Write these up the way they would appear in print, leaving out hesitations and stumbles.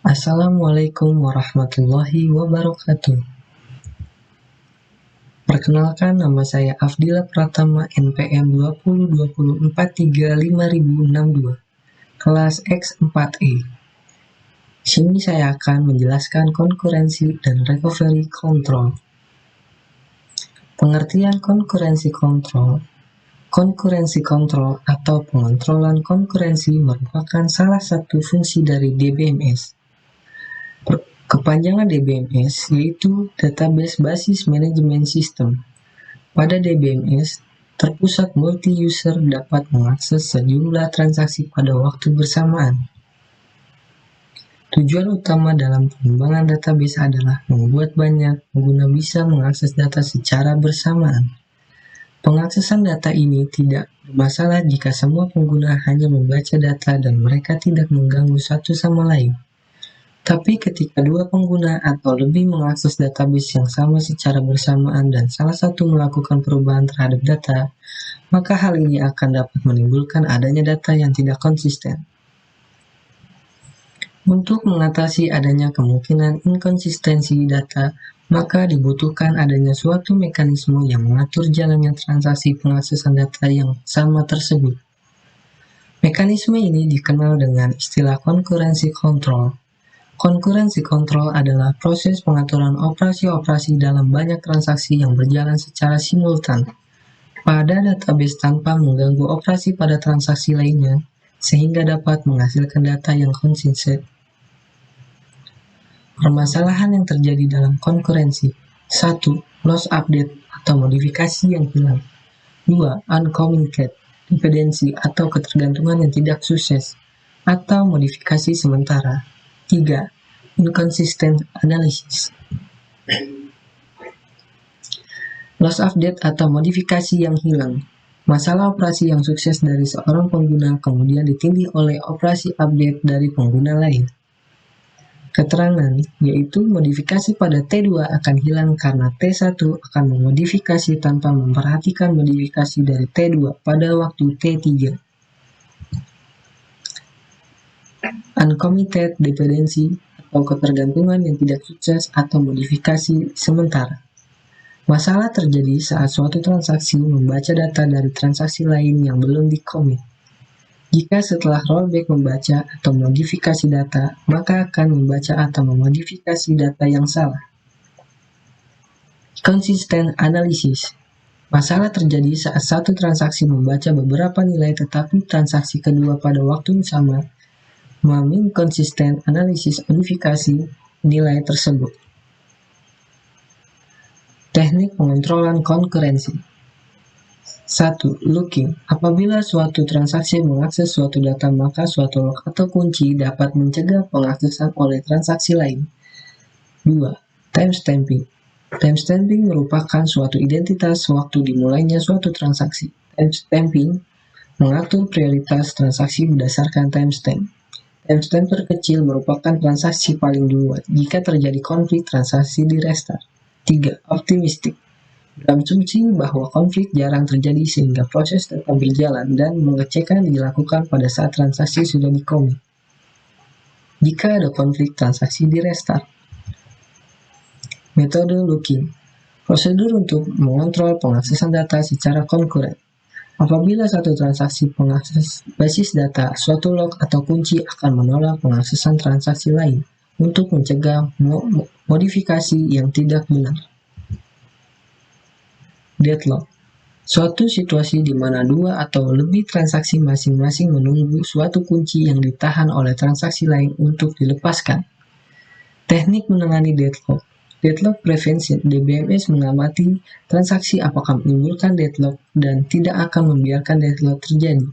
Assalamualaikum warahmatullahi wabarakatuh. Perkenalkan, nama saya Afdila Pratama, NPM 20202435.062, kelas X4E. Sini saya akan menjelaskan konkurensi dan recovery control. Pengertian konkurensi kontrol. Konkurensi kontrol atau pengontrolan konkurensi merupakan salah satu fungsi dari DBMS. Kepanjangan DBMS yaitu Database Basis Management System. Pada DBMS, terpusat multi-user dapat mengakses sejumlah transaksi pada waktu bersamaan. Tujuan utama dalam pengembangan database adalah membuat banyak pengguna bisa mengakses data secara bersamaan. Pengaksesan data ini tidak bermasalah jika semua pengguna hanya membaca data dan mereka tidak mengganggu satu sama lain. Tapi ketika dua pengguna atau lebih mengakses database yang sama secara bersamaan dan salah satu melakukan perubahan terhadap data, maka hal ini akan dapat menimbulkan adanya data yang tidak konsisten. Untuk mengatasi adanya kemungkinan inkonsistensi data, maka dibutuhkan adanya suatu mekanisme yang mengatur jalannya transaksi pengaksesan data yang sama tersebut. Mekanisme ini dikenal dengan istilah konkurensi kontrol. Konkurensi kontrol adalah proses pengaturan operasi-operasi dalam banyak transaksi yang berjalan secara simultan pada database tanpa mengganggu operasi pada transaksi lainnya, sehingga dapat menghasilkan data yang konsisten. Permasalahan yang terjadi dalam konkurensi: 1. Loss update atau modifikasi yang hilang. 2. Uncommunicated dependency atau ketergantungan yang tidak sukses atau modifikasi sementara. 3. Inconsistent analysis. Loss update atau modifikasi yang hilang. Masalah operasi yang sukses dari seorang pengguna kemudian ditindih oleh operasi update dari pengguna lain. Keterangan, yaitu modifikasi pada T2 akan hilang karena T1 akan memodifikasi tanpa memperhatikan modifikasi dari T2 pada waktu T3. Uncommitted dependency atau ketergantungan yang tidak sukses atau modifikasi sementara. Masalah terjadi saat suatu transaksi membaca data dari transaksi lain yang belum di-commit. Jika setelah rollback membaca atau modifikasi data, maka akan membaca atau memodifikasi data yang salah. Consistent analysis. Masalah terjadi saat satu transaksi membaca beberapa nilai tetapi transaksi kedua pada waktu yang sama inconsistent analisis modifikasi nilai tersebut. Teknik pengontrolan konkurensi. 1. Looking. Apabila suatu transaksi mengakses suatu data, maka suatu lock atau kunci dapat mencegah pengaksesan oleh transaksi lain. 2. Timestamping. Timestamping merupakan suatu identitas waktu dimulainya suatu transaksi. Timestamping mengatur prioritas transaksi berdasarkan timestamp. Timestamp terkecil merupakan transaksi paling duluan jika terjadi konflik transaksi di restart. 3. Optimistic. Berasumsi bahwa konflik jarang terjadi sehingga proses tetap berjalan dan pengecekan dilakukan pada saat transaksi sudah di-commit. Jika ada konflik transaksi di restart. Metode looking. Prosedur untuk mengontrol pengaksesan data secara konkuren. Apabila satu transaksi pengakses basis data, suatu lock atau kunci akan menolak pengaksesan transaksi lain untuk mencegah modifikasi yang tidak benar. Deadlock. Suatu situasi di mana dua atau lebih transaksi masing-masing menunggu suatu kunci yang ditahan oleh transaksi lain untuk dilepaskan. Teknik menangani deadlock. Deadlock prevention. DBMS mengamati transaksi apakah menimbulkan deadlock dan tidak akan membiarkan deadlock terjadi.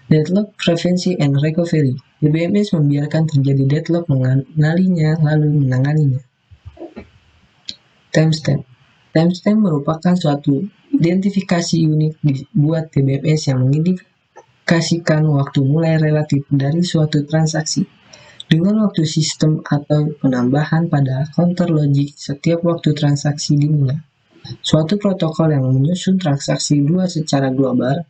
Deadlock prevention and recovery. DBMS membiarkan terjadi deadlock, mengenalinya lalu menanganinya. Timestamp. Timestamp merupakan suatu identifikasi unik dibuat DBMS yang mengindikasikan waktu mulai relatif dari suatu transaksi dengan waktu sistem atau penambahan pada counter logic setiap waktu transaksi dimulai. Suatu protokol yang menyusun transaksi dua secara global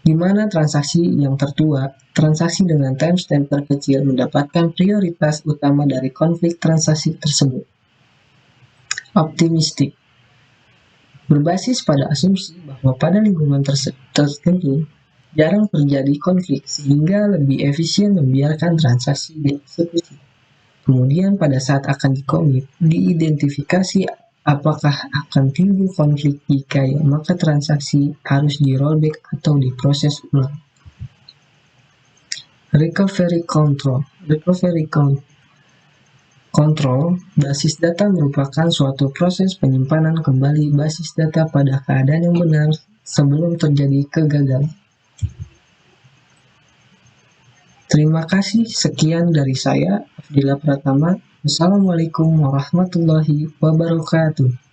di mana transaksi yang tertua, transaksi dengan timestamp terkecil mendapatkan prioritas utama dari konflik transaksi tersebut. Optimistik berbasis pada asumsi bahwa pada lingkungan tertentu jarang terjadi konflik sehingga lebih efisien membiarkan transaksi dieksekusi. Kemudian pada saat akan dikomit, diidentifikasi apakah akan timbul konflik. Jika ya, maka transaksi harus di rollback atau diproses ulang. Recovery control basis data merupakan suatu proses penyimpanan kembali basis data pada keadaan yang benar sebelum terjadi kegagalan. Terima kasih, sekian dari saya, Afdillah Pratama. Wassalamualaikum warahmatullahi wabarakatuh.